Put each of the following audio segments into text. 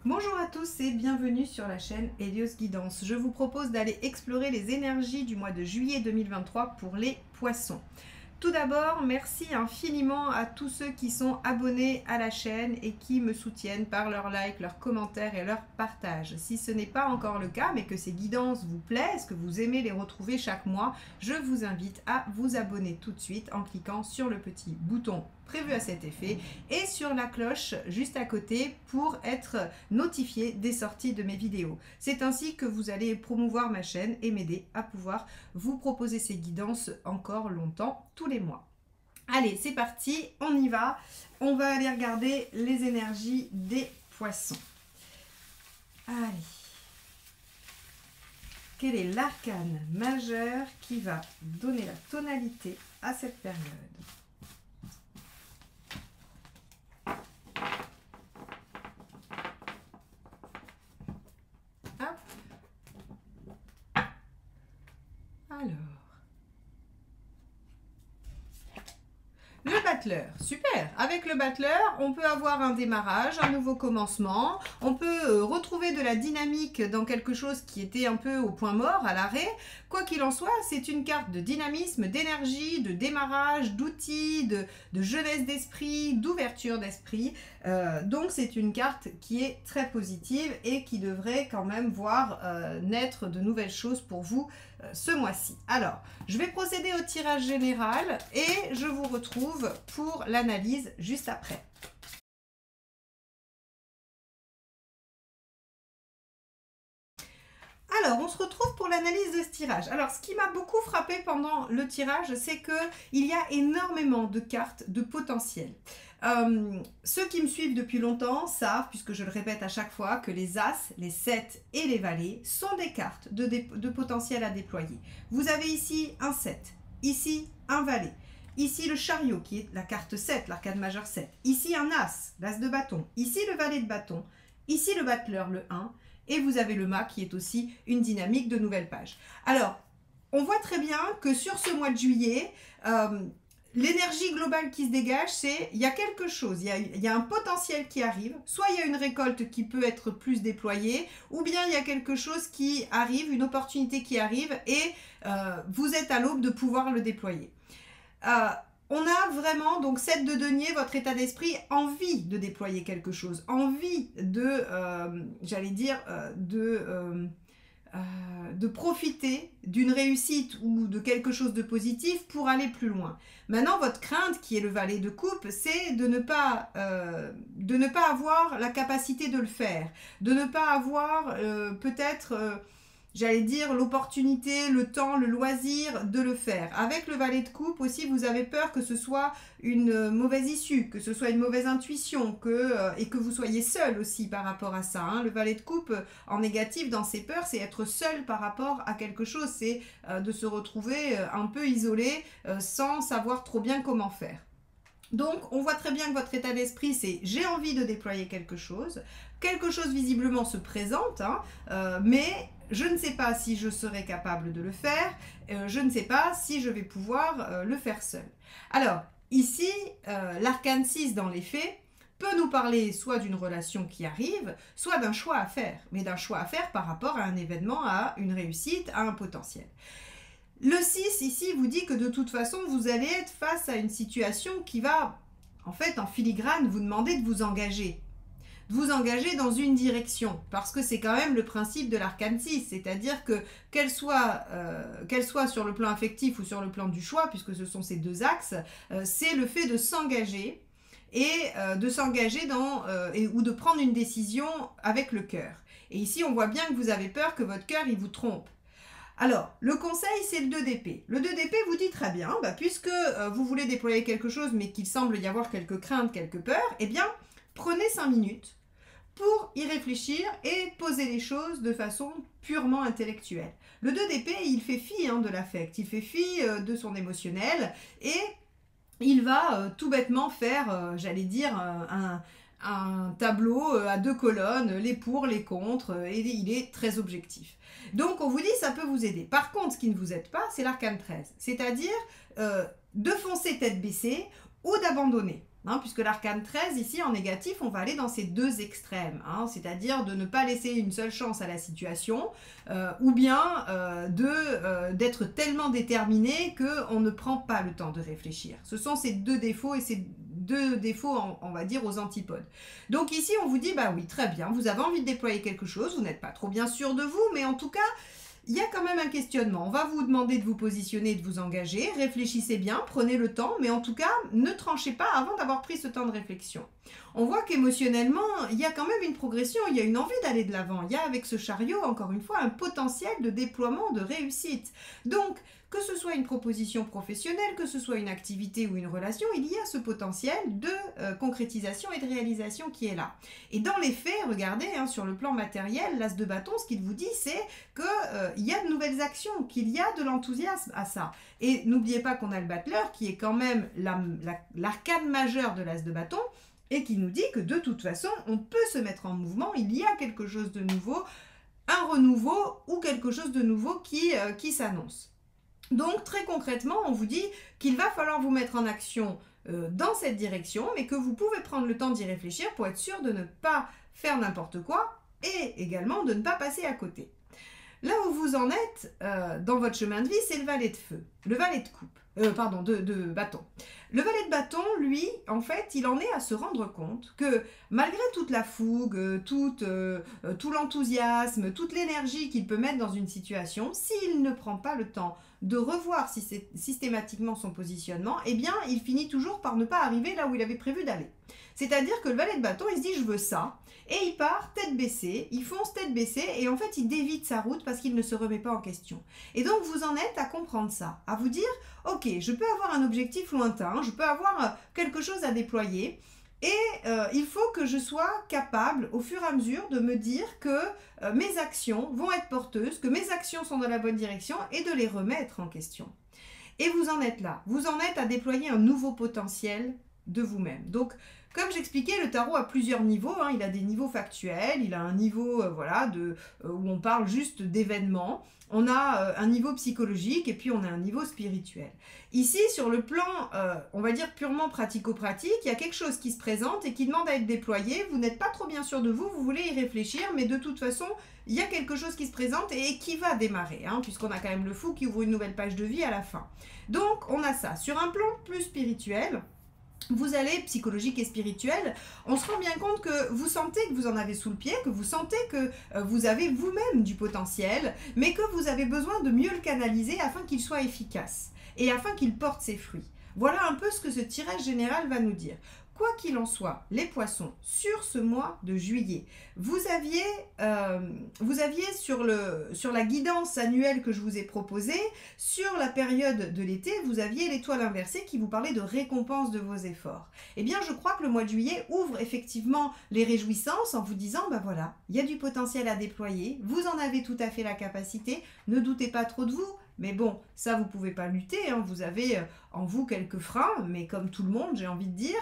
Bonjour à tous et bienvenue sur la chaîne Hélios Guidance. Je vous propose d'aller explorer les énergies du mois de juillet 2023 pour les poissons. Tout d'abord, merci infiniment à tous ceux qui sont abonnés à la chaîne et qui me soutiennent par leurs likes, leurs commentaires et leurs partages. Si ce n'est pas encore le cas, mais que ces guidances vous plaisent, que vous aimez les retrouver chaque mois, je vous invite à vous abonner tout de suite en cliquant sur le petit bouton prévu à cet effet et sur la cloche juste à côté pour être notifié des sorties de mes vidéos. C'est ainsi que vous allez promouvoir ma chaîne et m'aider à pouvoir vous proposer ces guidances encore longtemps, tous les mois. Allez, c'est parti, on y va. On va aller regarder les énergies des poissons. Allez. Quel est l'arcane majeur qui va donner la tonalité à cette période ? Alors, le battleur, super. Avec le battleur, on peut avoir un démarrage, un nouveau commencement. On peut retrouver de la dynamique dans quelque chose qui était un peu au point mort, à l'arrêt. Quoi qu'il en soit, c'est une carte de dynamisme, d'énergie, de démarrage, d'outils, de jeunesse d'esprit, d'ouverture d'esprit. Donc c'est une carte qui est très positive et qui devrait quand même voir naître de nouvelles choses pour vous ce mois-ci. Alors, je vais procéder au tirage général et je vous retrouve pour l'analyse juste après. Alors, on se retrouve pour l'analyse de ce tirage. Alors, ce qui m'a beaucoup frappé pendant le tirage, c'est qu'il y a énormément de cartes de potentiel. Ceux qui me suivent depuis longtemps savent, puisque je le répète à chaque fois, que les As, les 7 et les Valets sont des cartes de potentiel à déployer. Vous avez ici un 7, ici un Valet, ici le Chariot qui est la carte 7, l'arcane majeur 7, ici un As, l'As de bâton, ici le Valet de bâton, ici le battleur, le 1, et vous avez le mât qui est aussi une dynamique de nouvelle page. Alors, on voit très bien que sur ce mois de juillet, l'énergie globale qui se dégage, c'est il y a quelque chose, il y a un potentiel qui arrive, soit il y a une récolte qui peut être plus déployée, ou bien il y a quelque chose qui arrive, une opportunité qui arrive, et vous êtes à l'aube de pouvoir le déployer. On a vraiment, donc 7 de denier, votre état d'esprit, envie de déployer quelque chose, envie de, j'allais dire, de profiter d'une réussite ou de quelque chose de positif pour aller plus loin. Maintenant, votre crainte, qui est le valet de coupe, c'est de ne pas avoir la capacité de le faire, de ne pas avoir peut-être... j'allais dire l'opportunité, le temps, le loisir de le faire. Avec le valet de coupe aussi, vous avez peur que ce soit une mauvaise issue, que ce soit une mauvaise intuition, et que vous soyez seul aussi par rapport à ça. Hein. Le valet de coupe en négatif dans ses peurs, c'est être seul par rapport à quelque chose, c'est de se retrouver un peu isolé sans savoir trop bien comment faire. Donc, on voit très bien que votre état d'esprit, c'est j'ai envie de déployer quelque chose visiblement se présente, hein, mais je ne sais pas si je serai capable de le faire, je ne sais pas si je vais pouvoir le faire seul. Alors, ici, l'arcane 6 dans les faits peut nous parler soit d'une relation qui arrive, soit d'un choix à faire, mais d'un choix à faire par rapport à un événement, à une réussite, à un potentiel. Le 6 ici vous dit que de toute façon, vous allez être face à une situation qui va, en fait, en filigrane, vous demander de vous engager. De vous engager dans une direction, parce que c'est quand même le principe de l'arcane 6, c'est-à-dire que qu'elle soit sur le plan affectif ou sur le plan du choix, puisque ce sont ces deux axes, c'est le fait de s'engager et de s'engager ou de prendre une décision avec le cœur. Et ici, on voit bien que vous avez peur que votre cœur, il vous trompe. Alors, le conseil, c'est le 2 d'épée. Le 2 d'épée vous dit très bien, puisque vous voulez déployer quelque chose, mais qu'il semble y avoir quelques craintes, quelques peurs, eh bien, prenez 5 minutes pour y réfléchir et poser les choses de façon purement intellectuelle. Le 2 d'épée, il fait fi de l'affect, il fait fi de son émotionnel, et il va tout bêtement faire, j'allais dire, un tableau à 2 colonnes, les pour, les contre, et il est très objectif. Donc on vous dit ça peut vous aider. Par contre, ce qui ne vous aide pas, c'est l'arcane 13, c'est-à-dire de foncer tête baissée ou d'abandonner. hein, puisque l'arcane 13, ici, en négatif, on va aller dans ces deux extrêmes, hein, c'est-à-dire de ne pas laisser une seule chance à la situation, ou bien d'être tellement déterminé qu'on ne prend pas le temps de réfléchir. Ce sont ces deux défauts, et ces deux défauts, on va dire, aux antipodes. Donc ici, on vous dit, bah oui, très bien, vous avez envie de déployer quelque chose, vous n'êtes pas trop bien sûr de vous, mais en tout cas, il y a quand même un questionnement. On va vous demander de vous positionner, de vous engager. Réfléchissez bien, prenez le temps, mais en tout cas, ne tranchez pas avant d'avoir pris ce temps de réflexion. On voit qu'émotionnellement, il y a quand même une progression, il y a une envie d'aller de l'avant. Il y a avec ce chariot, encore une fois, un potentiel de déploiement, de réussite. Donc, que ce soit une proposition professionnelle, que ce soit une activité ou une relation, il y a ce potentiel de concrétisation et de réalisation qui est là. Et dans les faits, regardez, hein, sur le plan matériel, l'as de bâton, ce qu'il vous dit, c'est qu'il y a de nouvelles actions, qu'il y a de l'enthousiasme à ça. Et n'oubliez pas qu'on a le battleur, qui est quand même l'arcane majeure de l'as de bâton, et qui nous dit que de toute façon, on peut se mettre en mouvement, il y a quelque chose de nouveau, un renouveau ou quelque chose de nouveau qui s'annonce. Donc très concrètement, on vous dit qu'il va falloir vous mettre en action dans cette direction, mais que vous pouvez prendre le temps d'y réfléchir pour être sûr de ne pas faire n'importe quoi et également de ne pas passer à côté. Là où vous en êtes dans votre chemin de vie, c'est le valet de feu, le valet de coupe. De bâton. Le valet de bâton, lui, en fait, il en est à se rendre compte que malgré toute la fougue, tout l'enthousiasme, toute l'énergie qu'il peut mettre dans une situation, s'il ne prend pas le temps de revoir systématiquement son positionnement, eh bien, il finit toujours par ne pas arriver là où il avait prévu d'aller. C'est-à-dire que le valet de bâton, il se dit « je veux ça », et il part tête baissée, il fonce tête baissée, et en fait, il dévie de sa route parce qu'il ne se remet pas en question. Et donc, vous en êtes à comprendre ça, à vous dire « ok, je peux avoir un objectif lointain, je peux avoir quelque chose à déployer, et il faut que je sois capable, au fur et à mesure, de me dire que mes actions vont être porteuses, que mes actions sont dans la bonne direction, et de les remettre en question. » Et vous en êtes là, vous en êtes à déployer un nouveau potentiel de vous-même. Donc, comme j'expliquais, le tarot a plusieurs niveaux, hein. Il a des niveaux factuels, il a un niveau où on parle juste d'événements, on a un niveau psychologique et puis on a un niveau spirituel. Ici, sur le plan, on va dire purement pratico-pratique, il y a quelque chose qui se présente et qui demande à être déployé, vous n'êtes pas trop bien sûr de vous, vous voulez y réfléchir, mais de toute façon, il y a quelque chose qui se présente et qui va démarrer, hein, puisqu'on a quand même le fou qui ouvre une nouvelle page de vie à la fin. Donc, on a ça. Sur un plan plus spirituel, vous allez, psychologique et spirituel, on se rend bien compte que vous sentez que vous en avez sous le pied, que vous sentez que vous avez vous-même du potentiel, mais que vous avez besoin de mieux le canaliser afin qu'il soit efficace et afin qu'il porte ses fruits. Voilà un peu ce que ce tirage général va nous dire. Quoi qu'il en soit, les poissons, sur ce mois de juillet, vous aviez sur la guidance annuelle que je vous ai proposée, sur la période de l'été, vous aviez l'étoile inversée qui vous parlait de récompense de vos efforts. Eh bien, je crois que le mois de juillet ouvre effectivement les réjouissances en vous disant, ben voilà, il y a du potentiel à déployer, vous en avez tout à fait la capacité, ne doutez pas trop de vous. Mais bon, ça vous ne pouvez pas lutter, hein. Vous avez en vous quelques freins, mais comme tout le monde, j'ai envie de dire,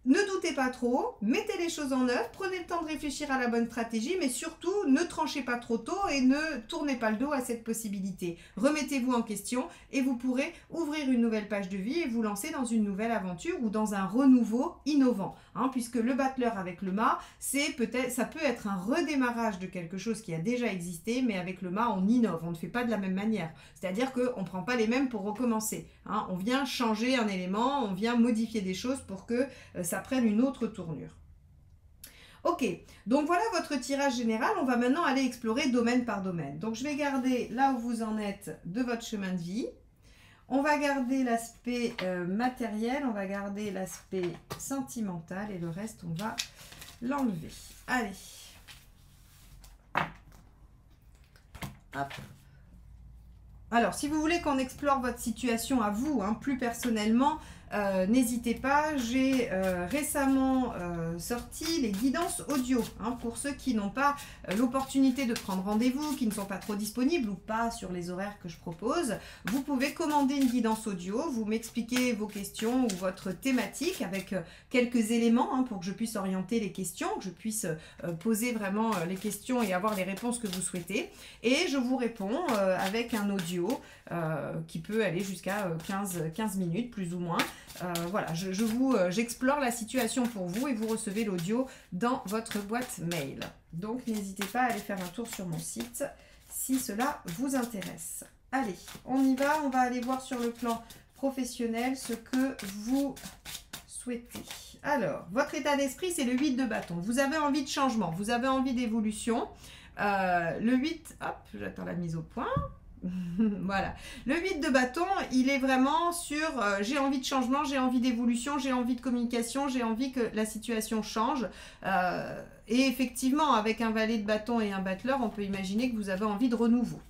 ne doutez pas trop, mettez les choses en œuvre, prenez le temps de réfléchir à la bonne stratégie, mais surtout ne tranchez pas trop tôt et ne tournez pas le dos à cette possibilité. Remettez-vous en question et vous pourrez ouvrir une nouvelle page de vie et vous lancer dans une nouvelle aventure ou dans un renouveau innovant. Hein, puisque le battleur avec le mât, ça peut être un redémarrage de quelque chose qui a déjà existé, mais avec le mât, on innove, on ne fait pas de la même manière. C'est-à-dire qu'on ne prend pas les mêmes pour recommencer. Hein, on vient changer un élément, on vient modifier des choses pour que ça prenne une autre tournure. Ok, donc voilà votre tirage général. On va maintenant aller explorer domaine par domaine. Donc je vais garder là où vous en êtes de votre chemin de vie. On va garder l'aspect matériel, on va garder l'aspect sentimental et le reste, on va l'enlever. Allez. Hop. Alors, si vous voulez qu'on explore votre situation à vous, hein, plus personnellement, n'hésitez pas, j'ai récemment sorti les guidances audio, hein, pour ceux qui n'ont pas l'opportunité de prendre rendez-vous, qui ne sont pas trop disponibles ou pas sur les horaires que je propose. Vous pouvez commander une guidance audio, vous m'expliquez vos questions ou votre thématique avec quelques éléments, hein, pour que je puisse orienter les questions, que je puisse poser vraiment les questions et avoir les réponses que vous souhaitez. Et je vous réponds avec un audio qui peut aller jusqu'à 15 minutes plus ou moins. Voilà, j'explore la situation pour vous et vous recevez l'audio dans votre boîte mail. Donc, n'hésitez pas à aller faire un tour sur mon site si cela vous intéresse. Allez, on y va. On va aller voir sur le plan professionnel ce que vous souhaitez. Alors, votre état d'esprit, c'est le 8 de bâton. Vous avez envie de changement, vous avez envie d'évolution. Le 8, hop, j'attends la mise au point. Voilà. Le 8 de bâton, il est vraiment sur j'ai envie de changement, j'ai envie d'évolution, j'ai envie de communication, j'ai envie que la situation change. Et effectivement, avec un valet de bâton et un battleur, on peut imaginer que vous avez envie de renouveau.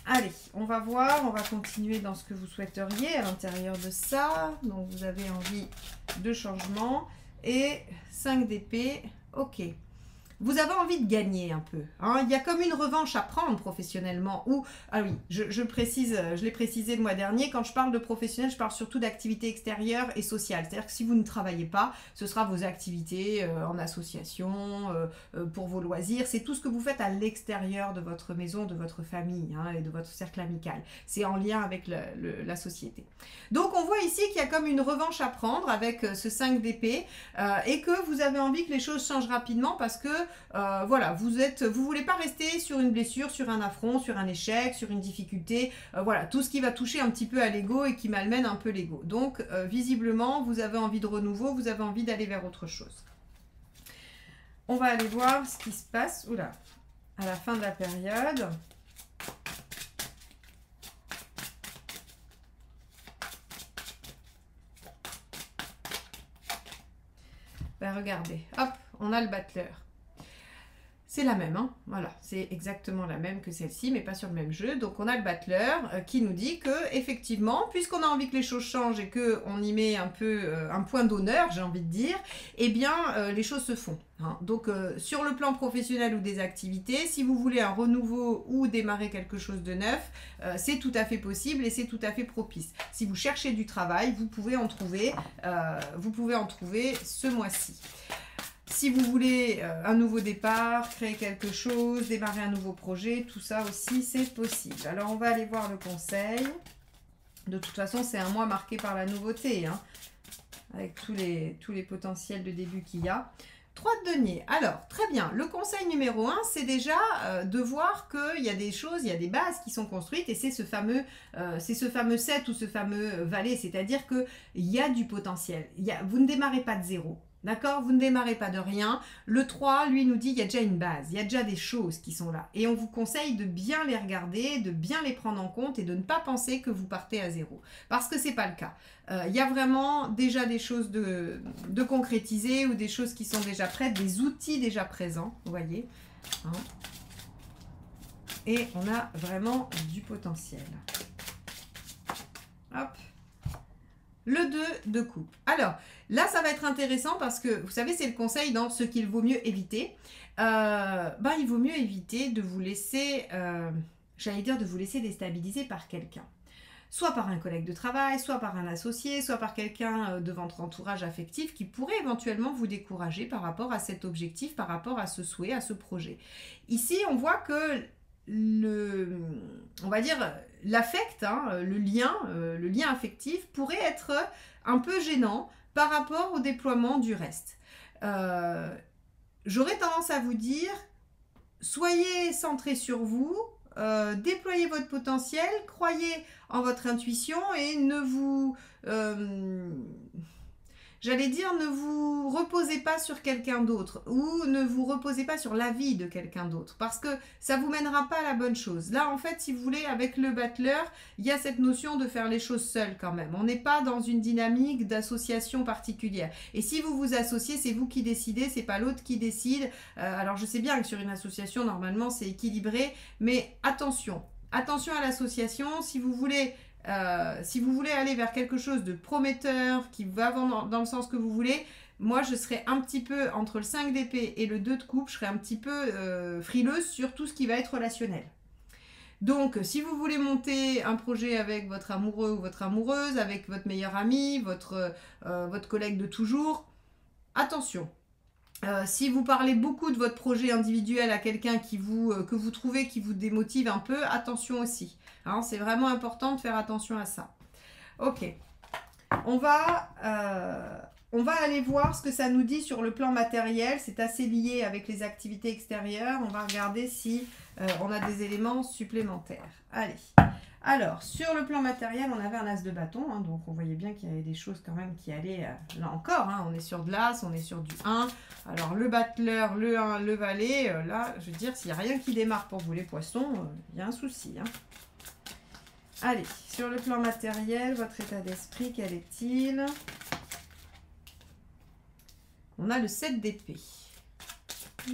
Allez, on va voir, on va continuer dans ce que vous souhaiteriez à l'intérieur de ça. Donc, vous avez envie de changement. Et 5 d'épée, ok. Vous avez envie de gagner un peu. Hein. Il y a comme une revanche à prendre professionnellement. Ou, ah oui, je précise, je l'ai précisé le mois dernier, quand je parle de professionnel, je parle surtout d'activités extérieures et sociales. C'est-à-dire que si vous ne travaillez pas, ce sera vos activités en association, pour vos loisirs. C'est tout ce que vous faites à l'extérieur de votre maison, de votre famille hein, et de votre cercle amical. C'est en lien avec la société. Donc, on voit ici qu'il y a comme une revanche à prendre avec ce 5 d'épée et que vous avez envie que les choses changent rapidement parce que voilà, vous voulez pas rester sur une blessure, sur un affront, sur un échec, sur une difficulté, voilà, tout ce qui va toucher un petit peu à l'ego et qui malmène un peu l'ego. Donc, visiblement, vous avez envie de renouveau, vous avez envie d'aller vers autre chose. On va aller voir ce qui se passe, oula, à la fin de la période. Ben, regardez, hop, on a le battleur. C'est la même, hein, voilà, c'est exactement la même que celle-ci, mais pas sur le même jeu. Donc on a le battleur qui nous dit que effectivement, puisqu'on a envie que les choses changent et qu'on y met un peu un point d'honneur, j'ai envie de dire, eh bien les choses se font. Hein. Donc sur le plan professionnel ou des activités, si vous voulez un renouveau ou démarrer quelque chose de neuf, c'est tout à fait possible et c'est tout à fait propice. Si vous cherchez du travail, vous pouvez en trouver ce mois-ci. Si vous voulez un nouveau départ, créer quelque chose, démarrer un nouveau projet, tout ça aussi c'est possible. Alors on va aller voir le conseil. De toute façon c'est un mois marqué par la nouveauté, hein, avec tous les potentiels de début qu'il y a. 3 de denier. Alors, très bien. Le conseil numéro 1, c'est déjà de voir qu'il y a des choses, il y a des bases qui sont construites et c'est ce fameux 7 ou ce fameux valet, c'est-à-dire qu'il y a du potentiel. Vous ne démarrez pas de zéro. D'accord? Vous ne démarrez pas de rien. Le 3, lui, nous dit qu'il y a déjà une base, il y a déjà des choses qui sont là. Et on vous conseille de bien les regarder, de bien les prendre en compte et de ne pas penser que vous partez à zéro. Parce que ce n'est pas le cas. Il y a vraiment déjà des choses de concrétiser ou des choses qui sont déjà prêtes, des outils déjà présents, vous voyez. Hein? Et on a vraiment du potentiel. Hop. Le 2 de coupe. Alors, là, ça va être intéressant parce que, vous savez, c'est le conseil dans ce qu'il vaut mieux éviter. Il vaut mieux éviter de vous laisser, j'allais dire, de vous laisser déstabiliser par quelqu'un. Soit par un collègue de travail, soit par un associé, soit par quelqu'un de votre entourage affectif qui pourrait éventuellement vous décourager par rapport à cet objectif, par rapport à ce souhait, à ce projet. Ici, on voit que on va dire l'affect, hein, le lien affectif pourrait être un peu gênant par rapport au déploiement du reste. J'aurais tendance à vous dire, soyez centré sur vous, déployez votre potentiel, croyez en votre intuition et ne vous... j'allais dire, ne vous reposez pas sur quelqu'un d'autre ou ne vous reposez pas sur l'avis de quelqu'un d'autre parce que ça ne vous mènera pas à la bonne chose. Là, en fait, si vous voulez, avec le battleur, il y a cette notion de faire les choses seul quand même. On n'est pas dans une dynamique d'association particulière. Et si vous vous associez, c'est vous qui décidez, c'est pas l'autre qui décide. Alors, je sais bien que sur une association, normalement, c'est équilibré, mais attention. Attention à l'association. Si vous voulez aller vers quelque chose de prometteur, qui va dans le sens que vous voulez, moi je serais un petit peu, entre le 5 d'épée et le 2 de coupe, je serais un petit peu frileuse sur tout ce qui va être relationnel. Donc, si vous voulez monter un projet avec votre amoureux ou votre amoureuse, avec votre meilleur ami, votre collègue de toujours, attention. Si vous parlez beaucoup de votre projet individuel à quelqu'un que vous trouvez qui vous démotive un peu, attention aussi. Hein, c'est vraiment important de faire attention à ça. Ok. on va aller voir ce que ça nous dit sur le plan matériel. C'est assez lié avec les activités extérieures. On va regarder si on a des éléments supplémentaires. Allez. Alors, sur le plan matériel, on avait un as de bâton. Hein, donc, on voyait bien qu'il y avait des choses quand même qui allaient... là encore, hein, on est sur de l'as, on est sur du 1. Alors, le battleur, le 1, le valet. Là, je veux dire, s'il n'y a rien qui démarre pour vous les poissons, il y a un souci. Hein. Allez, sur le plan matériel, votre état d'esprit, quel est-il? On a le 7 d'épée.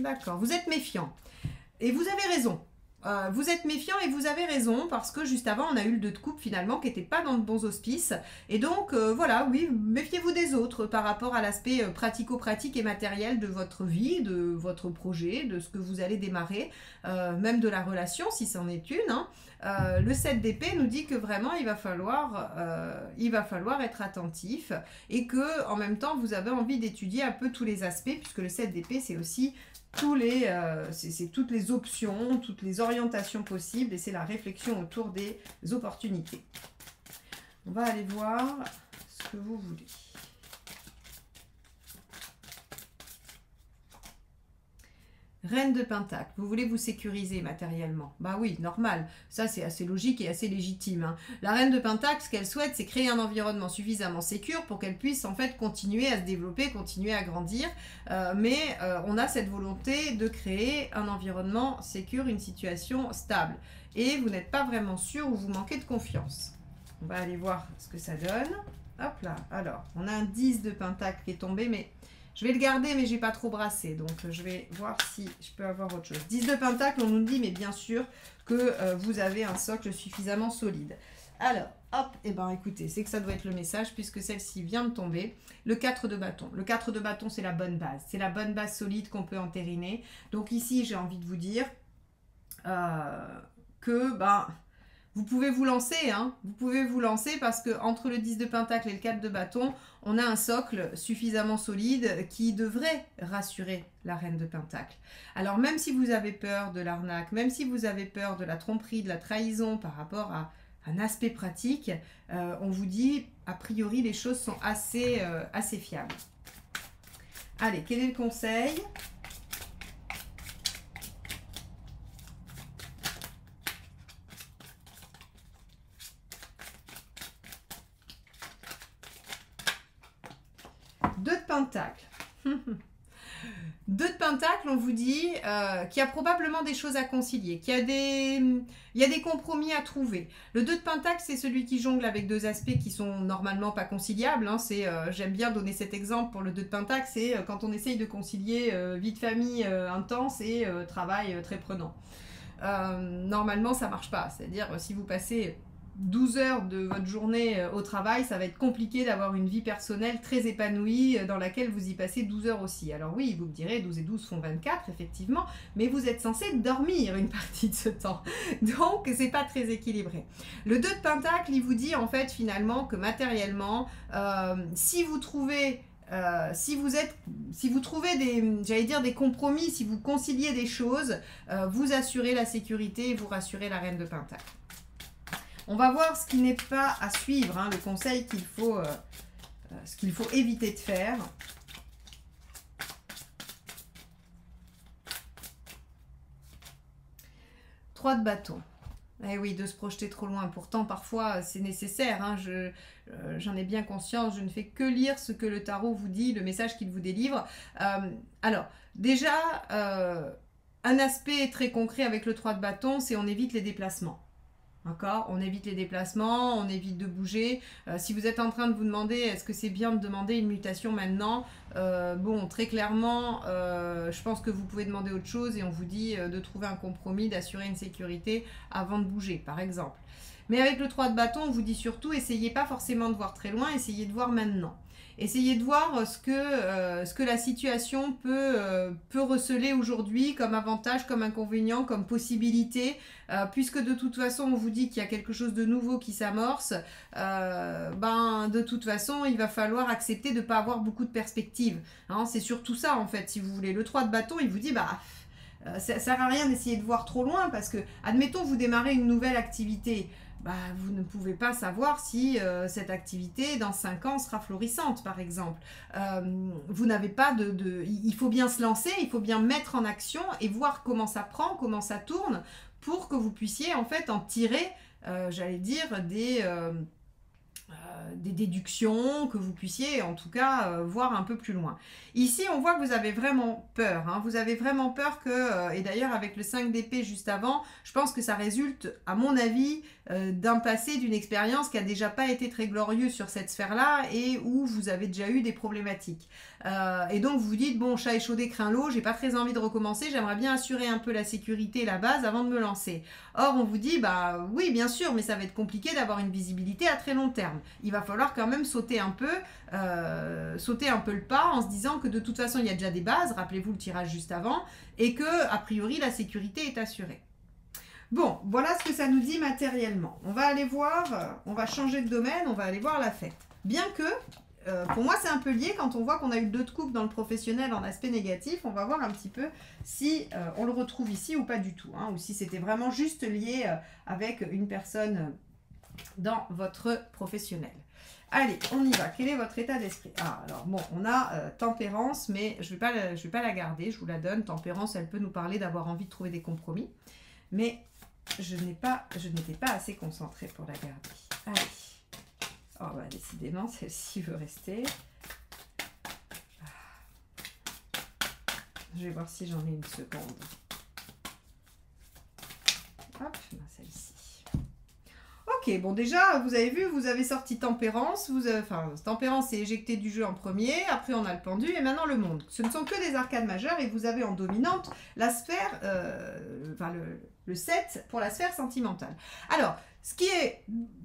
D'accord, vous êtes méfiant. Et vous avez raison. Vous êtes méfiant et vous avez raison parce que juste avant, on a eu le 2 de coupe finalement qui n'était pas dans de bons auspices. Et donc, voilà, oui, méfiez-vous des autres par rapport à l'aspect pratico-pratique et matériel de votre vie, de votre projet, de ce que vous allez démarrer, même de la relation si c'en est une. Hein. Le 7 d'épée nous dit que vraiment, il va falloir être attentif et que en même temps, vous avez envie d'étudier un peu tous les aspects puisque le 7 d'épée, c'est aussi... c'est toutes les options, toutes les orientations possibles et c'est la réflexion autour des opportunités. On va aller voir ce que vous voulez. Reine de Pentacle, vous voulez vous sécuriser matériellement. Bah oui, normal. Ça, c'est assez logique et assez légitime. Hein. La Reine de Pentacle, ce qu'elle souhaite, c'est créer un environnement suffisamment sécure pour qu'elle puisse en fait continuer à se développer, continuer à grandir. Mais on a cette volonté de créer un environnement sécure, une situation stable. Et vous n'êtes pas vraiment sûr ou vous manquez de confiance. On va aller voir ce que ça donne. Hop là. Alors, on a un 10 de Pentacle qui est tombé, mais... je vais le garder, mais j'ai pas trop brassé. Donc, je vais voir si je peux avoir autre chose. 10 de Pentacle, on nous dit, mais bien sûr, que vous avez un socle suffisamment solide. Alors, hop, et ben écoutez, c'est que ça doit être le message, puisque celle-ci vient de tomber. Le 4 de bâton. Le 4 de bâton, c'est la bonne base. C'est la bonne base solide qu'on peut entériner. Donc ici, j'ai envie de vous dire que... ben, vous pouvez vous lancer, hein. Vous pouvez vous lancer parce que entre le 10 de Pentacle et le 4 de bâton, on a un socle suffisamment solide qui devrait rassurer la Reine de Pentacle. Alors même si vous avez peur de l'arnaque, même si vous avez peur de la tromperie, de la trahison par rapport à un aspect pratique, on vous dit, a priori, les choses sont assez fiables. Allez, quel est le conseil ? Deux de Pentacle. Deux de Pentacle, on vous dit qu'il y a probablement des choses à concilier, qu'il y a des compromis à trouver. Le 2 de Pentacle, c'est celui qui jongle avec deux aspects qui sont normalement pas conciliables. Hein. J'aime bien donner cet exemple pour le 2 de Pentacle, c'est quand on essaye de concilier vie de famille intense et travail très prenant. Normalement, ça marche pas. C'est-à-dire, si vous passez 12 heures de votre journée au travail, ça va être compliqué d'avoir une vie personnelle très épanouie dans laquelle vous y passez 12 heures aussi. Alors oui, vous me direz 12 et 12 font 24, effectivement, mais vous êtes censé dormir une partie de ce temps. Donc, c'est pas très équilibré. Le 2 de Pentacle, il vous dit en fait finalement que matériellement, si vous trouvez des compromis, si vous conciliez des choses, vous assurez la sécurité et vous rassurez la Reine de Pentacle. On va voir ce qui n'est pas à suivre, hein, le conseil ce qu'il faut éviter de faire. Trois de bâton. Eh oui, de se projeter trop loin. Pourtant, parfois, c'est nécessaire. Hein, j'en ai bien conscience. Je ne fais que lire ce que le tarot vous dit, le message qu'il vous délivre. Alors, déjà, un aspect très concret avec le 3 de bâton, c'est on évite les déplacements. D'accord ? On évite les déplacements, on évite de bouger. Si vous êtes en train de vous demander est-ce que c'est bien de demander une mutation maintenant, bon, très clairement, je pense que vous pouvez demander autre chose et on vous dit de trouver un compromis, d'assurer une sécurité avant de bouger, par exemple. Mais avec le 3 de bâton, on vous dit surtout, essayez pas forcément de voir très loin, essayez de voir maintenant. Essayez de voir ce que la situation peut receler aujourd'hui comme avantage, comme inconvénient, comme possibilité, puisque de toute façon on vous dit qu'il y a quelque chose de nouveau qui s'amorce, de toute façon il va falloir accepter de ne pas avoir beaucoup de perspectives. Hein, c'est surtout ça en fait, si vous voulez. Le 3 de bâton, il vous dit ça sert à rien d'essayer de voir trop loin parce que, admettons, vous démarrez une nouvelle activité. vous ne pouvez pas savoir si cette activité dans 5 ans sera florissante, par exemple. Vous n'avez pas il faut bien se lancer, il faut bien mettre en action et voir comment ça prend, comment ça tourne, pour que vous puissiez en fait en tirer, j'allais dire, des déductions, que vous puissiez en tout cas voir un peu plus loin. Ici, on voit que vous avez vraiment peur. Hein. Vous avez vraiment peur que, et d'ailleurs avec le 5 d'épée juste avant, je pense que ça résulte, à mon avis, d'un passé, d'une expérience qui a déjà pas été très glorieuse sur cette sphère-là et où vous avez déjà eu des problématiques. Et donc vous vous dites, bon, chat échaudé craint l'eau, j'ai pas très envie de recommencer, j'aimerais bien assurer un peu la sécurité, la base avant de me lancer. Or, on vous dit, oui, bien sûr, mais ça va être compliqué d'avoir une visibilité à très long terme. Il va falloir quand même sauter un peu le pas en se disant que de toute façon, il y a déjà des bases, rappelez-vous le tirage juste avant, et que, a priori, la sécurité est assurée. Bon, voilà ce que ça nous dit matériellement. On va aller voir, on va changer de domaine, on va aller voir la fête. Bien que, pour moi, c'est un peu lié. Quand on voit qu'on a eu le 2 de coupe dans le professionnel en aspect négatif, on va voir un petit peu si on le retrouve ici ou pas du tout. Hein, ou si c'était vraiment juste lié avec une personne dans votre professionnel. Allez, on y va. Quel est votre état d'esprit? Ah, alors bon, on a tempérance, mais je vais pas la garder, je vous la donne. Tempérance, elle peut nous parler d'avoir envie de trouver des compromis. Mais je n'étais pas assez concentrée pour la garder. Allez. Oh, décidément, celle-ci veut rester. Je vais voir si j'en ai une seconde. Hop, celle-ci. Ok, bon déjà, vous avez vu, vous avez sorti tempérance. Tempérance est éjecté du jeu en premier. Après, on a le pendu et maintenant le monde. Ce ne sont que des arcades majeures et vous avez en dominante la sphère, le 7 pour la sphère sentimentale. Alors, ce qui est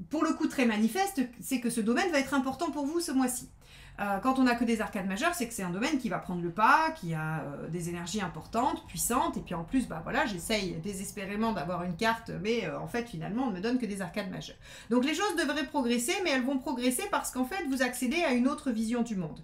pour le coup très manifeste, c'est que ce domaine va être important pour vous ce mois-ci. Quand on n'a que des arcades majeures, c'est que c'est un domaine qui va prendre le pas, qui a des énergies importantes, puissantes, et puis en plus, j'essaye désespérément d'avoir une carte, mais en fait, finalement, on ne me donne que des arcades majeures. Donc les choses devraient progresser, mais elles vont progresser parce qu'en fait, vous accédez à une autre vision du monde.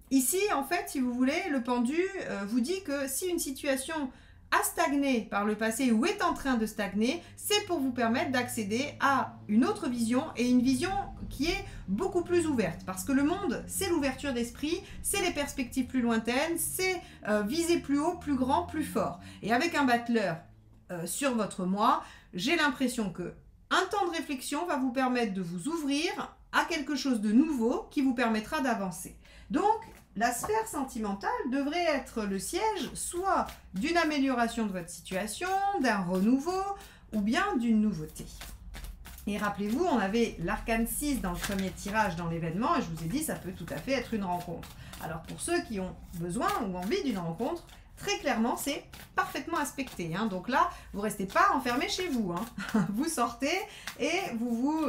Ici, en fait, si vous voulez, le pendu vous dit que si une situation a stagné par le passé ou est en train de stagner, c'est pour vous permettre d'accéder à une autre vision et une vision qui est beaucoup plus ouverte. Parce que le monde, c'est l'ouverture d'esprit, c'est les perspectives plus lointaines, c'est viser plus haut, plus grand, plus fort. Et avec un battleur sur votre mois, j'ai l'impression que un temps de réflexion va vous permettre de vous ouvrir à quelque chose de nouveau qui vous permettra d'avancer. Donc, la sphère sentimentale devrait être le siège soit d'une amélioration de votre situation, d'un renouveau ou bien d'une nouveauté. Et rappelez-vous, on avait l'arcane 6 dans le premier tirage dans l'événement et je vous ai dit ça peut tout à fait être une rencontre. Alors pour ceux qui ont besoin ou envie d'une rencontre, très clairement c'est parfaitement aspecté. Hein. Donc là, vous ne restez pas enfermé chez vous. Hein. Vous sortez et vous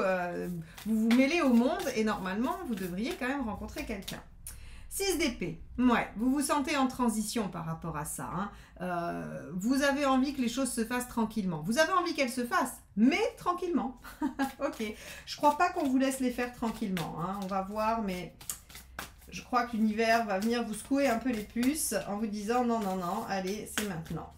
mêlez au monde et normalement vous devriez quand même rencontrer quelqu'un. 6 d'épée, ouais, vous vous sentez en transition par rapport à ça. Hein. Vous avez envie que les choses se fassent tranquillement. Vous avez envie qu'elles se fassent, mais tranquillement. Ok, je crois pas qu'on vous laisse les faire tranquillement. Hein. On va voir, mais je crois que l'univers va venir vous secouer un peu les puces en vous disant non, non, non, allez, c'est maintenant.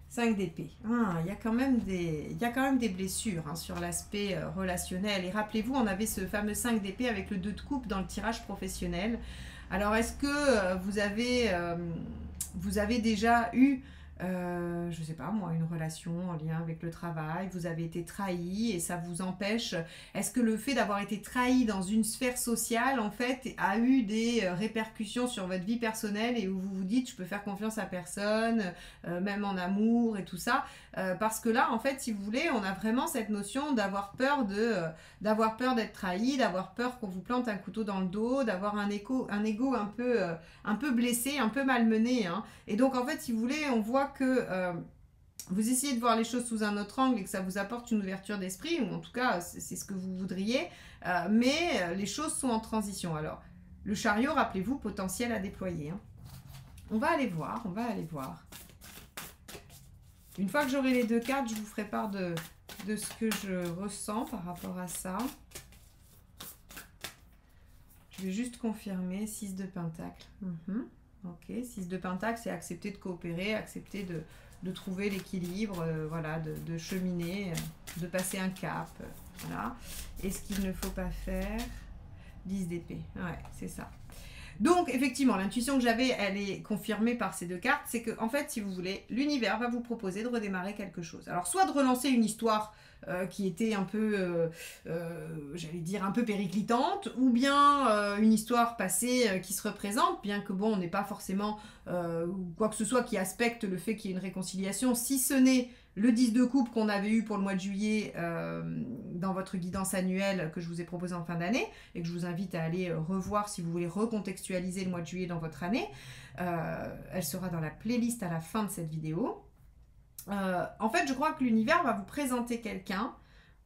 5 d'épée. Il y a quand même des blessures hein, sur l'aspect relationnel. Et rappelez-vous, on avait ce fameux 5 d'épée avec le 2 de coupe dans le tirage professionnel. Alors, est-ce que vous avez déjà eu, je ne sais pas moi, une relation en lien avec le travail, vous avez été trahi et ça vous empêche. Est-ce que le fait d'avoir été trahi dans une sphère sociale, en fait, a eu des répercussions sur votre vie personnelle et où vous vous dites, je peux faire confiance à personne, même en amour et tout ça, parce que là, en fait, si vous voulez, on a vraiment cette notion d'avoir peur d'être trahi, d'avoir peur qu'on vous plante un couteau dans le dos, d'avoir un ego un peu blessé, un peu malmené. Hein. Et donc, en fait, si vous voulez, on voit que vous essayez de voir les choses sous un autre angle et que ça vous apporte une ouverture d'esprit, ou en tout cas, c'est ce que vous voudriez, mais les choses sont en transition. Alors, le chariot, rappelez-vous, potentiel à déployer. Hein. On va aller voir. Une fois que j'aurai les 2 cartes, je vous ferai part de ce que je ressens par rapport à ça. Je vais juste confirmer, 6 de pentacle. Ok, 6 de pentacle, c'est accepter de coopérer, accepter de trouver l'équilibre, voilà, de cheminer, de passer un cap, voilà. Et ce qu'il ne faut pas faire, 10 d'épée, ouais, c'est ça. Donc, effectivement, l'intuition que j'avais, elle est confirmée par ces deux cartes, c'est que, en fait, si vous voulez, l'univers va vous proposer de redémarrer quelque chose. Alors, soit de relancer une histoire qui était un peu, j'allais dire, un peu périclitante, ou bien une histoire passée qui se représente, bien que, bon, on n'ait pas forcément quoi que ce soit qui aspecte le fait qu'il y ait une réconciliation, si ce n'est le 10 de coupe qu'on avait eu pour le mois de juillet dans votre guidance annuelle que je vous ai proposé en fin d'année et que je vous invite à aller revoir si vous voulez recontextualiser le mois de juillet dans votre année. Elle sera dans la playlist à la fin de cette vidéo. En fait, je crois que l'univers va vous présenter quelqu'un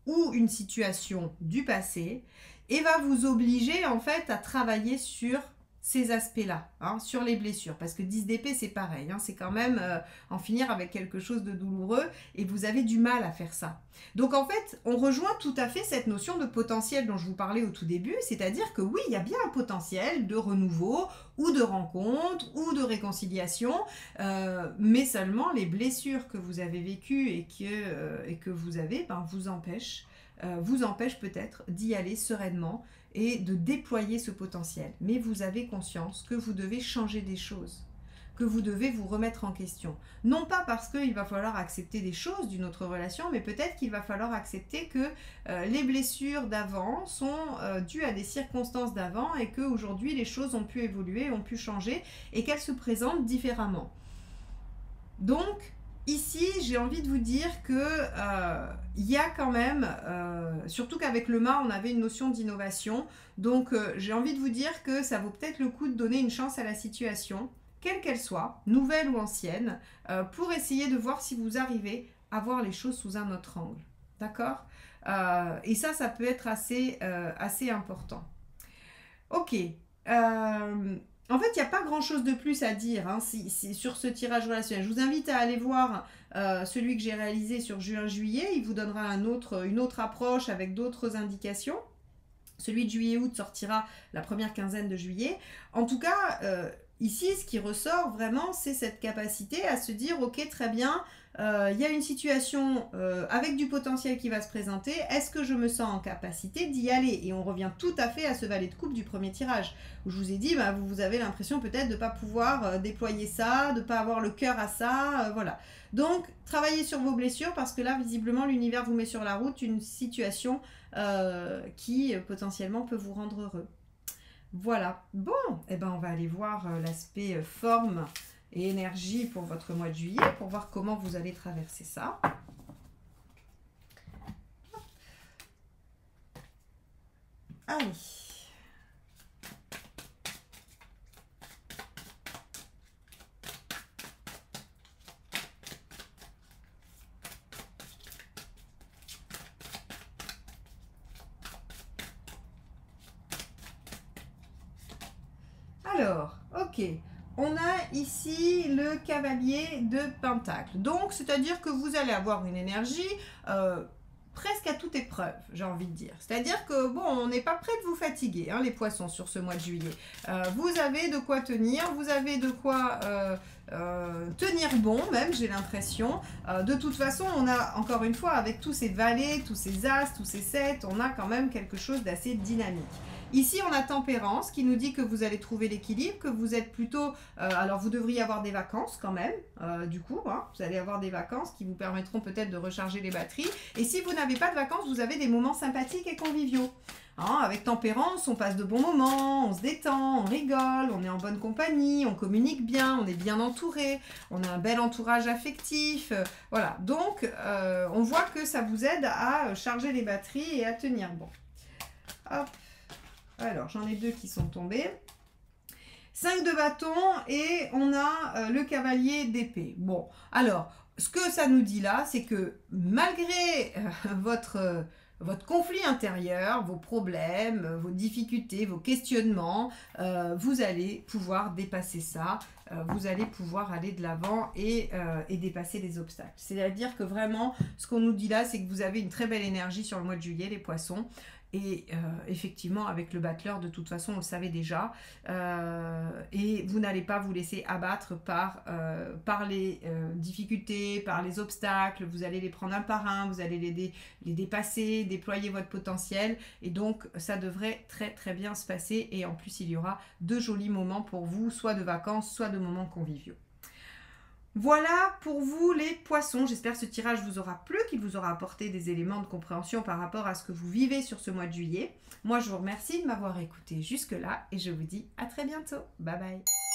ou une situation du passé et va vous obliger en fait à travailler sur ces aspects-là, hein, sur les blessures. Parce que 10 d'épée, c'est pareil, hein, c'est quand même en finir avec quelque chose de douloureux et vous avez du mal à faire ça. Donc en fait, on rejoint tout à fait cette notion de potentiel dont je vous parlais au tout début, c'est-à-dire que oui, il y a bien un potentiel de renouveau ou de rencontre ou de réconciliation, mais seulement les blessures que vous avez vécues et que vous avez vous empêchent peut-être d'y aller sereinement et de déployer ce potentiel. Mais vous avez conscience que vous devez changer des choses, que vous devez vous remettre en question. Non pas parce qu'il va falloir accepter des choses d'une autre relation, mais peut-être qu'il va falloir accepter que les blessures d'avant sont dues à des circonstances d'avant et qu'aujourd'hui les choses ont pu évoluer, ont pu changer et qu'elles se présentent différemment. Donc, ici, j'ai envie de vous dire que y a quand même, surtout qu'avec le mât, on avait une notion d'innovation. Donc, j'ai envie de vous dire que ça vaut peut-être le coup de donner une chance à la situation, quelle qu'elle soit, nouvelle ou ancienne, pour essayer de voir si vous arrivez à voir les choses sous un autre angle. D'accord ? Et ça peut être assez important. Ok. En fait, il n'y a pas grand-chose de plus à dire hein, sur ce tirage relationnel. Je vous invite à aller voir celui que j'ai réalisé sur juin-juillet. Il vous donnera une autre approche avec d'autres indications. Celui de juillet-août sortira la première quinzaine de juillet. En tout cas, ici, ce qui ressort vraiment, c'est cette capacité à se dire « Ok, très bien, il y a une situation avec du potentiel qui va se présenter. Est-ce que je me sens en capacité d'y aller ?» Et on revient tout à fait à ce valet de coupe du premier tirage, où je vous ai dit, vous avez l'impression peut-être de ne pas pouvoir déployer ça, de ne pas avoir le cœur à ça, voilà. Donc, travaillez sur vos blessures, parce que là, visiblement, l'univers vous met sur la route une situation qui potentiellement peut vous rendre heureux. Voilà. Bon, eh ben, on va aller voir l'aspect forme et énergie pour votre mois de juillet, pour voir comment vous allez traverser ça. Allez. Alors, ok. On a ici le cavalier de Pentacle. Donc, c'est-à-dire que vous allez avoir une énergie presque à toute épreuve, j'ai envie de dire. C'est-à-dire que, bon, on n'est pas prêt de vous fatiguer, hein, les poissons, sur ce mois de juillet. Vous avez de quoi tenir, vous avez de quoi tenir bon, même, j'ai l'impression. De toute façon, on a, encore une fois, avec tous ces valets, tous ces as, tous ces 7, on a quand même quelque chose d'assez dynamique. Ici, on a Tempérance qui nous dit que vous allez trouver l'équilibre, que vous êtes plutôt... alors, vous devriez avoir des vacances quand même, du coup. Hein, vous allez avoir des vacances qui vous permettront peut-être de recharger les batteries. Et si vous n'avez pas de vacances, vous avez des moments sympathiques et conviviaux. Hein, avec Tempérance, on passe de bons moments, on se détend, on rigole, on est en bonne compagnie, on communique bien, on est bien entouré, on a un bel entourage affectif. Voilà, donc on voit que ça vous aide à charger les batteries et à tenir bon. Hop. Alors, j'en ai 2 qui sont tombés. 5 de bâton et on a le cavalier d'épée. Bon, alors, ce que ça nous dit là, c'est que malgré votre conflit intérieur, vos problèmes, vos difficultés, vos questionnements, vous allez pouvoir dépasser ça. Vous allez pouvoir aller de l'avant et dépasser les obstacles. C'est-à-dire que vraiment, ce qu'on nous dit là, c'est que vous avez une très belle énergie sur le mois de juillet, les poissons, Et effectivement, avec le battleur, de toute façon, on le savait déjà. Et vous n'allez pas vous laisser abattre par les difficultés, par les obstacles. Vous allez les prendre un par un, vous allez les dépasser, déployer votre potentiel. Et donc, ça devrait très très bien se passer. Et en plus, il y aura de jolis moments pour vous, soit de vacances, soit de moments conviviaux. Voilà pour vous les poissons, j'espère que ce tirage vous aura plu, qu'il vous aura apporté des éléments de compréhension par rapport à ce que vous vivez sur ce mois de juillet. Moi je vous remercie de m'avoir écouté jusque là et je vous dis à très bientôt. Bye bye.